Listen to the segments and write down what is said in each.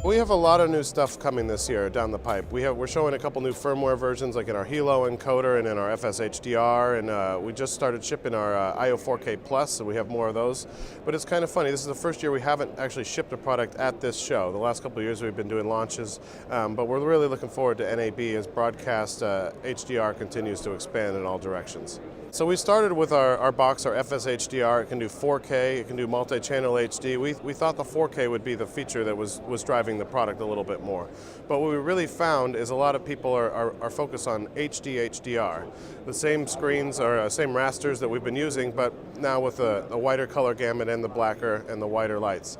We have a lot of new stuff coming this year down the pipe. We're showing a couple new firmware versions, like in our Hilo encoder and in our FS HDR, and we just started shipping our IO 4K Plus, so we have more of those. But it's kind of funny, this is the first year we haven't actually shipped a product at this show. The last couple of years we've been doing launches, but we're really looking forward to NAB as broadcast HDR continues to expand in all directions. So we started with our box, our FS HDR. It can do 4K, it can do multi-channel HD. We thought the 4K would be the feature that was driving the product a little bit more. But what we really found is a lot of people are focused on HD HDR. The same screens or same rasters that we've been using, but now with a wider color gamut and the blacker and the wider lights.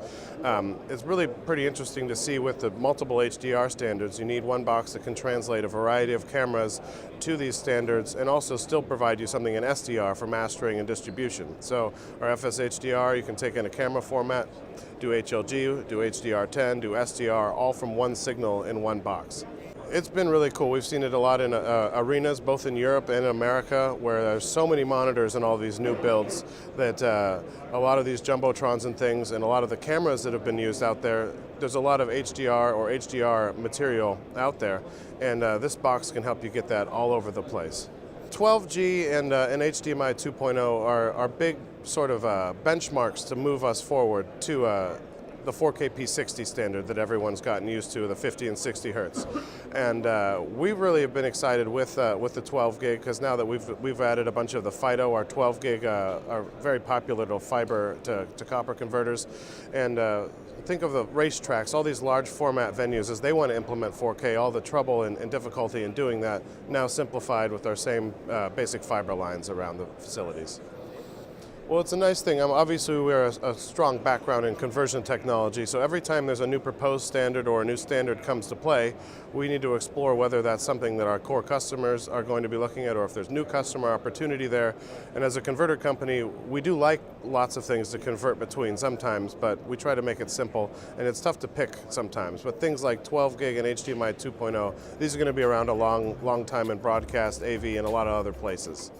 It's really pretty interesting to see with the multiple HDR standards, you need one box that can translate a variety of cameras to these standards and also still provide you something in SDR for mastering and distribution. So our FS HDR, you can take in a camera format, do HLG, do HDR10, do SDR, all from one signal in one box. It's been really cool. We've seen it a lot in arenas, both in Europe and in America, where there's so many monitors in all these new builds that a lot of these jumbotrons and things, and a lot of the cameras that have been used out there, there's a lot of HDR or HDR material out there, and this box can help you get that all over the place. 12G and HDMI 2.0 are big sort of benchmarks to move us forward to the 4K P60 standard that everyone's gotten used to, the 50 and 60 hertz. And we really have been excited with the 12 gig, because now that we've added a bunch of the FIDO, our 12 gig are very popular to fiber to copper converters. And think of the racetracks, all these large format venues, as they want to implement 4K, all the trouble and difficulty in doing that now simplified with our same basic fiber lines around the facilities. Well, it's a nice thing. Obviously, we're a strong background in conversion technology, so every time there's a new proposed standard or a new standard comes to play, we need to explore whether that's something that our core customers are going to be looking at or if there's new customer opportunity there. And as a converter company, we do like lots of things to convert between sometimes, but we try to make it simple, and it's tough to pick sometimes. But things like 12 gig and HDMI 2.0, these are going to be around a long time in broadcast, AV, and a lot of other places.